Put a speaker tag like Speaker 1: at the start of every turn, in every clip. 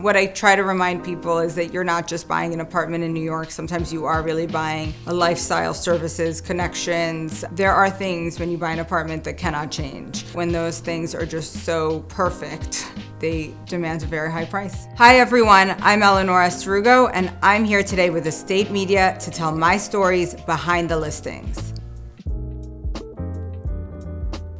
Speaker 1: What I try to remind people is that you're not just buying an apartment in New York. Sometimes you are really buying a lifestyle, services, connections. There are things when you buy an apartment that cannot change. When those things are just so perfect, they demand a very high price. Hi everyone, I'm Eleonora Srugo, and I'm here today with Estate Media to tell my stories behind the listings.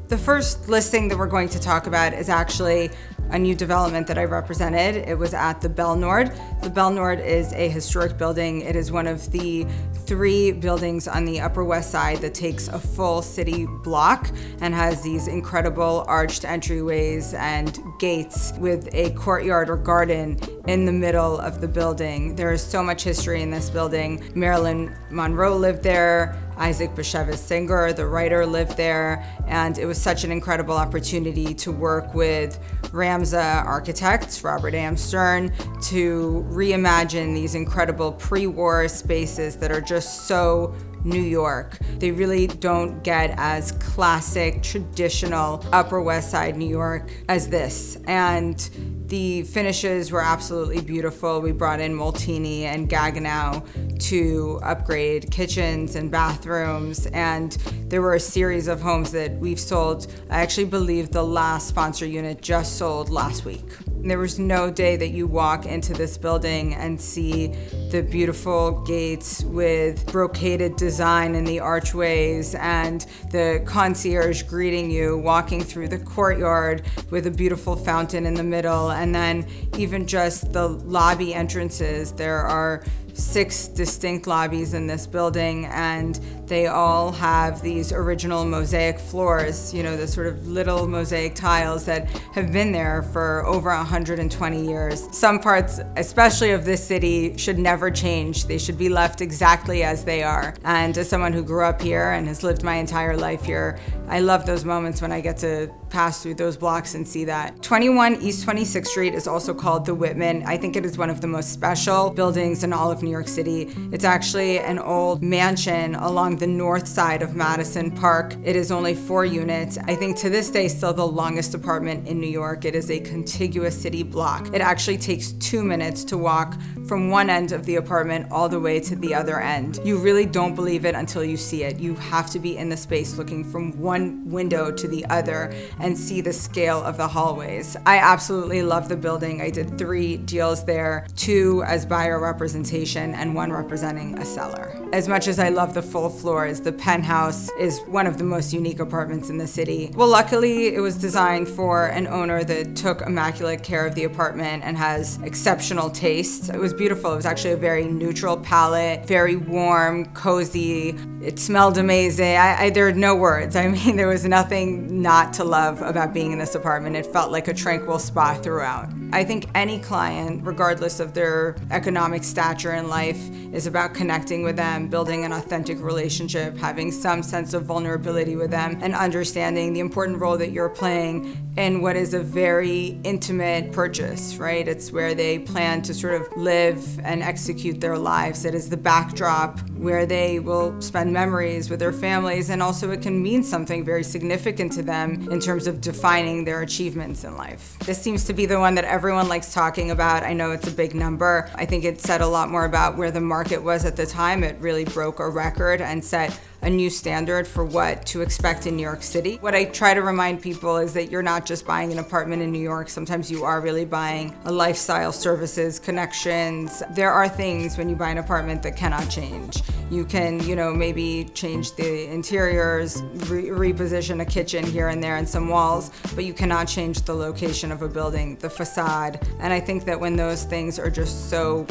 Speaker 1: The first listing that we're going to talk about is actually a new development that I represented. It was at the Belle Nord. The Belle Nord is a historic building. It is one of the 3 buildings on the Upper West Side that takes a full city block and has these incredible arched entryways and gates with a courtyard or garden in the middle of the building. There is so much history in this building. Marilyn Monroe lived there. Isaac Bashevis Singer, the writer, lived there, and it was such an incredible opportunity to work with Ramsay architects, Robert A.M. Stern, to reimagine these incredible pre-war spaces that are just so New York. They really don't get as classic, traditional Upper West Side New York as this. And the finishes were absolutely beautiful. We brought in Molteni and Gaggenau to upgrade kitchens and bathrooms, and there were a series of homes that we've sold. I actually believe the last sponsor unit just sold last week. There was no day that you walk into this building and see the beautiful gates with brocaded design in the archways and the concierge greeting you, walking through the courtyard with a beautiful fountain in the middle, and then even just the lobby entrances. There are 6 distinct lobbies in this building, and they all have these original mosaic floors, you know, the sort of little mosaic tiles that have been there for over 120 years. Some parts, especially of this city, should never change. They should be left exactly as they are. And as someone who grew up here and has lived my entire life here, I love those moments when I get to pass through those blocks and see that. 21 East 26th Street is also called the Whitman. I think it is one of the most special buildings in all of New York City. It's actually an old mansion along the north side of Madison Park. It is only 4 units. I think to this day still the longest apartment in New York. It is a contiguous city block. It actually takes 2 minutes to walk from one end of the apartment all the way to the other end. You really don't believe it until you see it. You have to be in the space looking from one window to the other and see the scale of the hallways. I absolutely love the building. I did 3 deals there, 2 as buyer representation and 1 representing a seller. As much as I love the full floors, the penthouse is one of the most unique apartments in the city. Well, luckily it was designed for an owner that took immaculate care of the apartment and has exceptional taste. It was beautiful. It was actually a very neutral palette, very warm, cozy. It smelled amazing. There are no words. I mean, there was nothing not to love about being in this apartment. It felt like a tranquil spa throughout. I think any client, regardless of their economic stature in life, is about connecting with them, building an authentic relationship, having some sense of vulnerability with them, and understanding the important role that you're playing in what is a very intimate purchase, right? It's where they plan to sort of live and execute their lives. It is the backdrop where they will spend memories with their families, and also it can mean something very significant to them in terms of defining their achievements in life. This seems to be the one that everyone likes talking about. I know it's a big number. I think it said a lot more about where the market was at the time. It really broke a record and set a new standard for what to expect in New York City. What I try to remind people is that you're not just buying an apartment in New York. Sometimes you are really buying a lifestyle, services, connections. There are things when you buy an apartment that cannot change. You can, maybe change the interiors, reposition a kitchen here and there and some walls, but you cannot change the location of a building, the facade. And I think that when those things are just so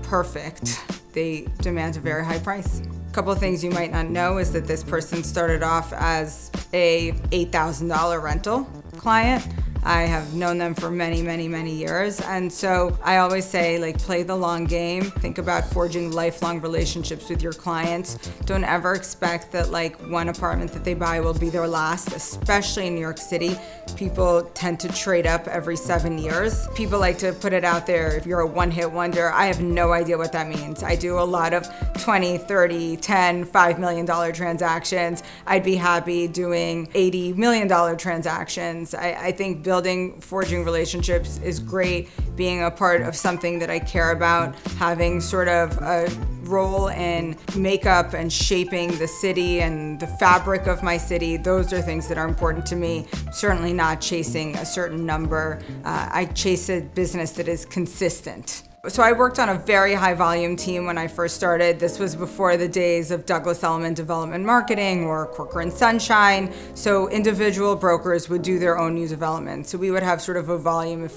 Speaker 1: perfect, they demand a very high price. A couple of things you might not know is that this person started off as a $8,000 rental client. I have known them for many, many, many years. And so I always say, play the long game. Think about forging lifelong relationships with your clients. Don't ever expect that one apartment that they buy will be their last, especially in New York City. People tend to trade up every 7 years. People like to put it out there, if you're a one-hit wonder. I have no idea what that means. I do a lot of 20, 30, 10, $5 million transactions. I'd be happy doing $80 million transactions. I think building, forging relationships is great. Being a part of something that I care about, having sort of a role in makeup and shaping the city and the fabric of my city, those are things that are important to me. Certainly not chasing a certain number. I chase a business that is consistent. So I worked on a very high volume team when I first started. This was before the days of Douglas Elliman Development Marketing or Corker and Sunshine. So individual brokers would do their own new development. So we would have sort of a volume. If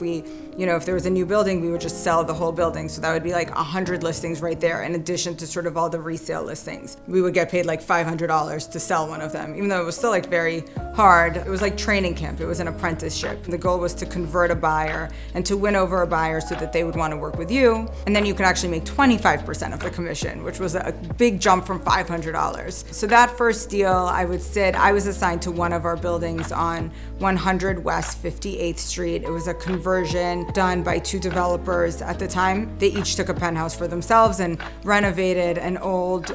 Speaker 1: there was a new building, we would just sell the whole building. So that would be like 100 listings right there, in addition to sort of all the resale listings. We would get paid like $500 to sell one of them, even though it was still like very hard. It was like training camp. It was an apprenticeship. The goal was to convert a buyer and to win over a buyer so that they would want to work with you. And then you could actually make 25% of the commission, which was a big jump from $500. So that first deal, I was assigned to one of our buildings on 100 West 58th Street. It was a conversion done by two developers at the time. They each took a penthouse for themselves and renovated an old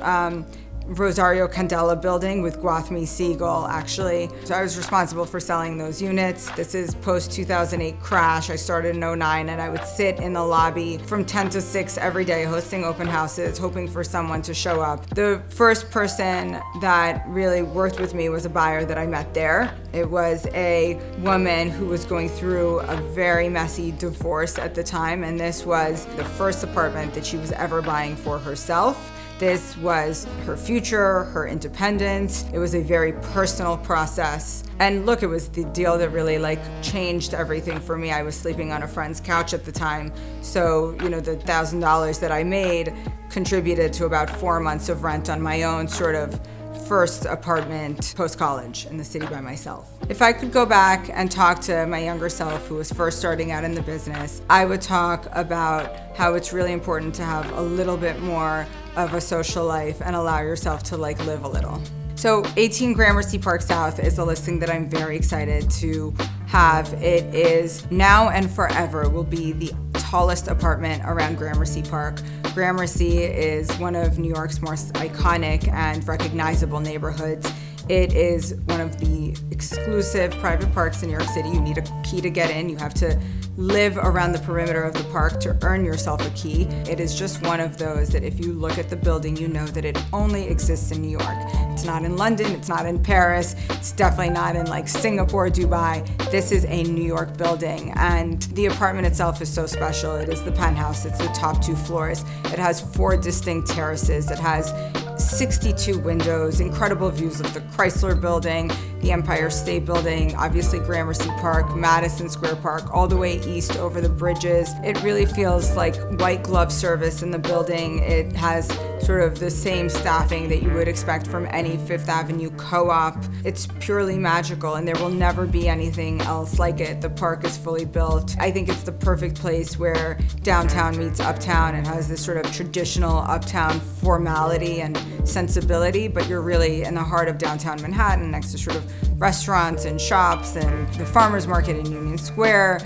Speaker 1: Rosario Candela building with Gwathmey Siegel, actually. So I was responsible for selling those units. This is post-2008 crash. I started in 2009, and I would sit in the lobby from 10 to 6 every day hosting open houses, hoping for someone to show up. The first person that really worked with me was a buyer that I met there. It was a woman who was going through a very messy divorce at the time, and this was the first apartment that she was ever buying for herself. This was her future, her independence. It was a very personal process. And look, it was the deal that really changed everything for me. I was sleeping on a friend's couch at the time. So, the $1,000 that I made contributed to about 4 months of rent on my own sort of first apartment post-college in the city by myself. If I could go back and talk to my younger self who was first starting out in the business, I would talk about how it's really important to have a little bit more of a social life and allow yourself to live a little. So 18 Gramercy Park South is a listing that I'm very excited to have. It is now and forever will be the tallest apartment around Gramercy Park. Gramercy is one of New York's most iconic and recognizable neighborhoods. It is one of the exclusive private parks in New York City. You need a key to get in. You have to live around the perimeter of the park to earn yourself a key. It is just one of those that if you look at the building, you know that it only exists in New York. It's not in London, it's not in Paris, it's definitely not in Singapore, Dubai. This is a New York building, and the apartment itself is so special. It is the penthouse, it's the top 2 floors. It has 4 distinct terraces. It has 62 windows, incredible views of the Chrysler Building, the Empire State Building, obviously Gramercy Park, Madison Square Park, all the way east over the bridges. It really feels like white glove service in the building. It has sort of the same staffing that you would expect from any Fifth Avenue co-op. It's purely magical, and there will never be anything else like it. The park is fully built. I think it's the perfect place where downtown meets uptown. It has this sort of traditional uptown formality and sensibility, but you're really in the heart of downtown Manhattan next to sort of restaurants and shops and the farmers market in Union Square.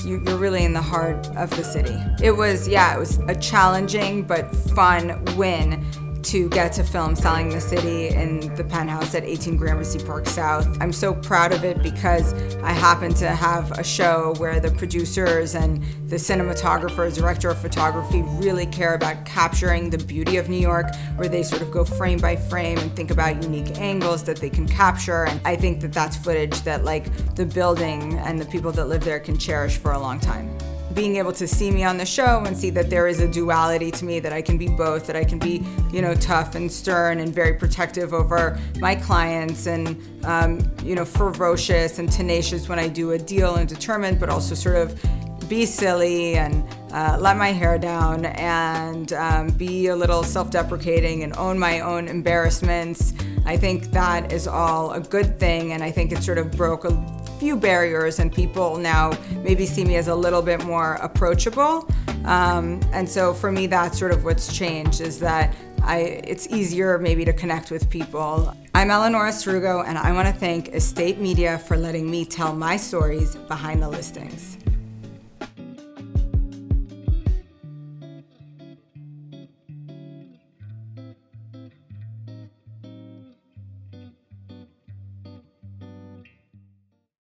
Speaker 1: You're really in the heart of the city. It was a challenging but fun win to get to film Selling the City in the penthouse at 18 Gramercy Park South. I'm so proud of it because I happen to have a show where the producers and the cinematographers, director of photography really care about capturing the beauty of New York, where they sort of go frame by frame and think about unique angles that they can capture. And I think that that's footage that the building and the people that live there can cherish for a long time. Being able to see me on the show and see that there is a duality to me, that I can be both, that I can be, tough and stern and very protective over my clients and, ferocious and tenacious when I do a deal and determined, but also sort of be silly and let my hair down and be a little self-deprecating and own my own embarrassments. I think that is all a good thing, and I think it sort of broke a few barriers, and people now maybe see me as a little bit more approachable. And so for me, that's sort of what's changed, is that it's easier maybe to connect with people. I'm Eleonora Srugo, and I want to thank Estate Media for letting me tell my stories behind the listings.